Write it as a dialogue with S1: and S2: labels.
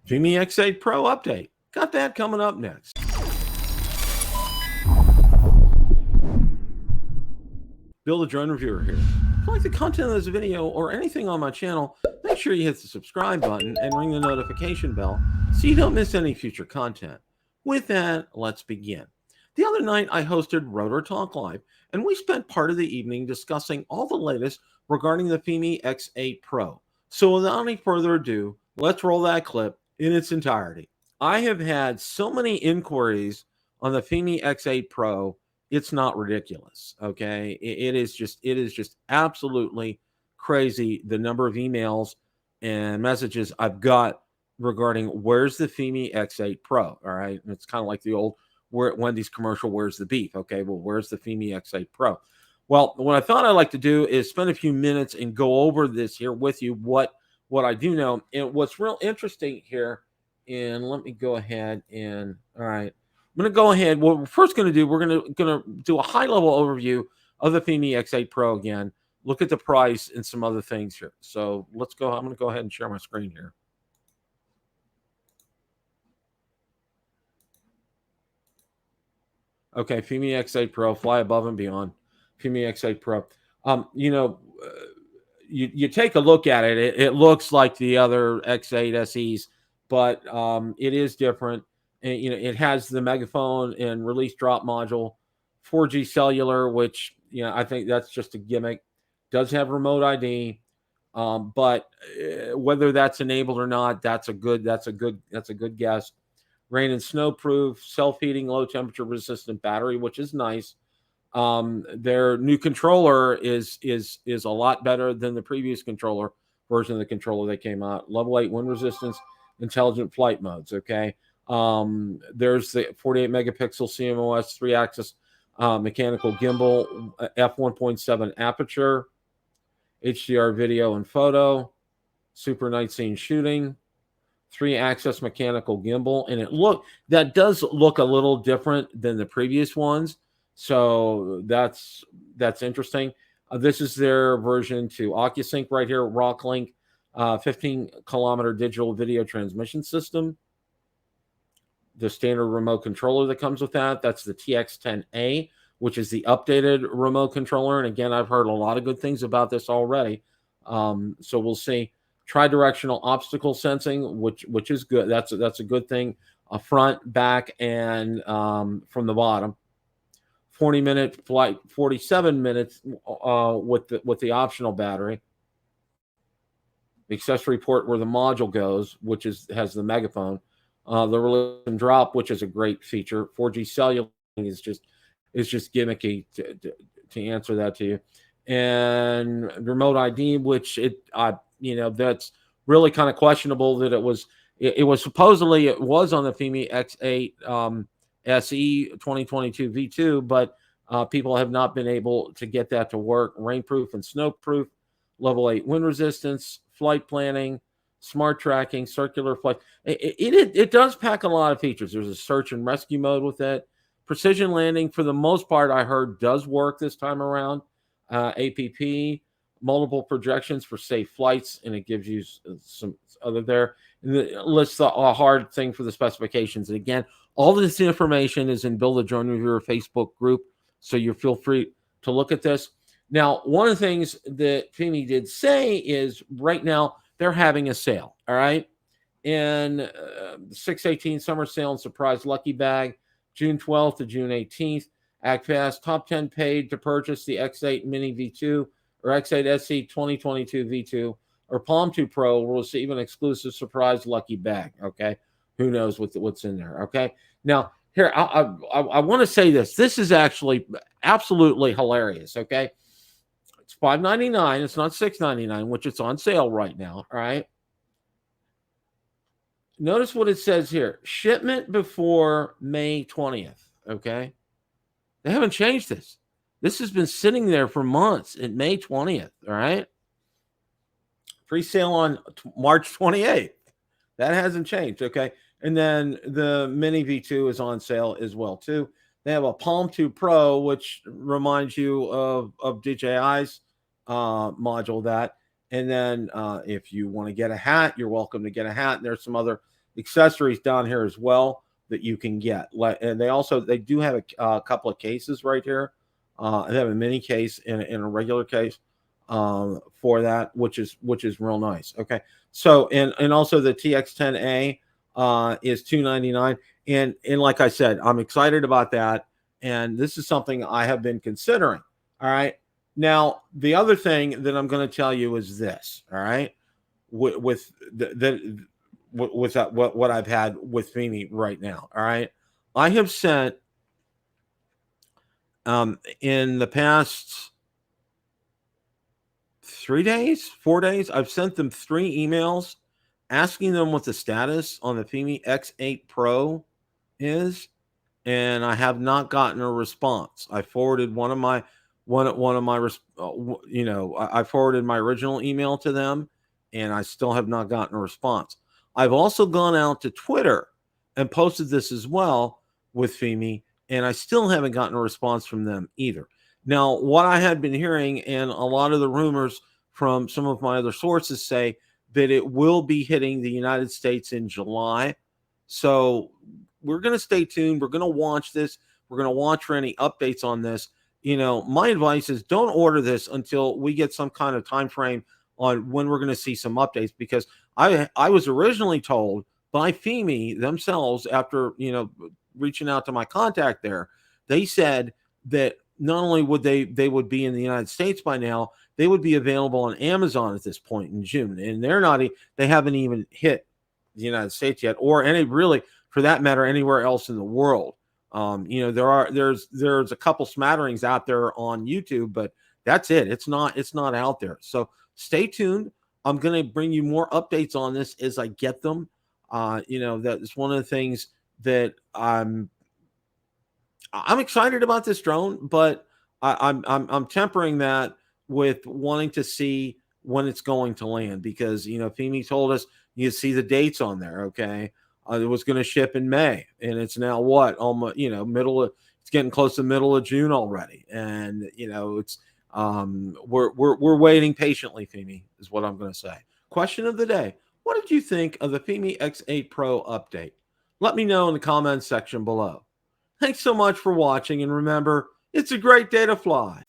S1: Fimi X8 Pro update. Got that coming up next. Bill the Drone Reviewer here. If you like the content of this video or anything on my channel, make sure you hit the subscribe button and ring the notification bell so you don't miss any future content. With that, let's begin. The other night, I hosted Rotor Talk Live, and we spent part of the evening discussing all the latest regarding the Fimi X8 Pro. So without any further ado, let's roll that clip in its entirety. I have had so many inquiries on the Fimi X8 Pro, it's not ridiculous. Okay, it is just absolutely crazy the number of emails and messages I've got regarding where's the Fimi X8 Pro. All right, and it's kind of like the old Wendy's commercial, where's the beef? Okay, well, where's the Fimi X8 Pro? Well, what I thought I'd like to do is spend a few minutes and go over this here with you, what I do know. And what's real interesting here, and let me go ahead and, all right, I'm going to go ahead. What we're first going to do, we're going to do a high-level overview of the Fimi X8 Pro again, look at the price and some other things here. So let's go. I'm going to go ahead and share my screen here. Okay, Fimi X8 Pro, fly above and beyond. Fimi X8 Pro. You take a look at it. It looks like the other X8 SEs, but it is different. And, it has the megaphone and release drop module, 4G cellular, which, I think that's just a gimmick. Does have remote ID, but whether that's enabled or not, that's a good guess. Rain and snow proof, self-heating, low temperature resistant battery, which is nice. Their new controller is a lot better than the previous controller version of the controller that came out. Level 8 wind resistance, intelligent flight modes. Okay. There's the 48 megapixel CMOS 3-axis mechanical gimbal, f1.7 aperture, HDR video and photo, super night scene shooting, 3-axis mechanical gimbal, and that does look a little different than the previous ones. So that's interesting. This is their version to OcuSync right here, RockLink, 15-kilometer digital video transmission system. The standard remote controller that comes with that's the TX10A, which is the updated remote controller. And again, I've heard a lot of good things about this already. So we'll see. Tri-directional obstacle sensing, which is good. That's a good thing. Front, back, and from the bottom. 40-minute flight, 47 minutes with the optional battery. The accessory port where the module goes, which has the megaphone. The release and drop, which is a great feature. 4G cellular is just gimmicky to answer that to you. And remote ID, which that's really kind of questionable that it was supposedly it was on the Fimi X8 SE 2022 V2, but people have not been able to get that to work. Rainproof and snowproof, level 8 wind resistance, flight planning, smart tracking, circular flight. It does pack a lot of features. There's a search and rescue mode with it. Precision landing, for the most part, I heard does work this time around. APP, multiple projections for safe flights, and it gives you some other there. And it lists a hard thing for the specifications. And again, all of this information is in Bill the Drone Reviewer Facebook group, so you feel free to look at this. Now, one of the things that Fimi did say is right now they're having a sale, all right? And 6/18 summer sale and surprise lucky bag, June 12th to June 18th. Act fast. Top 10 paid to purchase the X8 Mini V2 or X8 SE 2022 V2 or Palm 2 Pro will receive an exclusive surprise lucky bag, okay? Who knows what's in there, okay? Now, here, I want to say this. This is actually absolutely hilarious, okay? It's $599. It's not $699, which it's on sale right now, all right? Notice what it says here. Shipment before May 20th, okay? They haven't changed this. This has been sitting there for months at May 20th, all right? Pre-sale on March 28th. That hasn't changed, okay? And then the Mini V2 is on sale as well, too. They have a Palm 2 Pro, which reminds you of DJI's module that. And then if you want to get a hat, you're welcome to get a hat. And there's some other accessories down here as well that you can get. And they do have a couple of cases right here. They have a mini case and a regular case for that, which is real nice. Okay, so and also the TX10A is $299, and like I said, I'm excited about that, and this is something I have been considering. All right, now the other thing that I'm going to tell you is this. All right, with what I've had with Fimi right now. All right, I have sent in the past 3 days, 4 days, I've sent them 3 emails asking them what the status on the Fimi X8 Pro is, and I have not gotten a response. I forwarded I forwarded my original email to them, and I still have not gotten a response. I've also gone out to Twitter and posted this as well with Fimi, and I still haven't gotten a response from them either. Now, what I had been hearing, and a lot of the rumors from some of my other sources say that it will be hitting the United States in July. So we're going to stay tuned. We're going to watch this. We're going to watch for any updates on this. My advice is don't order this until we get some kind of time frame on when we're going to see some updates, because I was originally told by Fimi themselves, after reaching out to my contact there, they said that not only would they would be in the United States by now, they would be available on Amazon at this point in June, and they haven't even hit the United States yet, or any, really, for that matter, anywhere else in the world. There's a couple smatterings out there on YouTube, but that's it. It's not out there. So stay tuned. I'm going to bring you more updates on this as I get them. That's one of the things that I'm excited about this drone, but I'm tempering that with wanting to see when it's going to land, because Fimi told us you see the dates on there. Okay, it was going to ship in May, and it's now what, almost it's getting close to middle of June already, and it's we're waiting patiently. Fimi is what I'm going to say. Question of the day: what did you think of the Fimi X8 Pro update? Let me know in the comments section below. Thanks so much for watching, and remember, it's a great day to fly.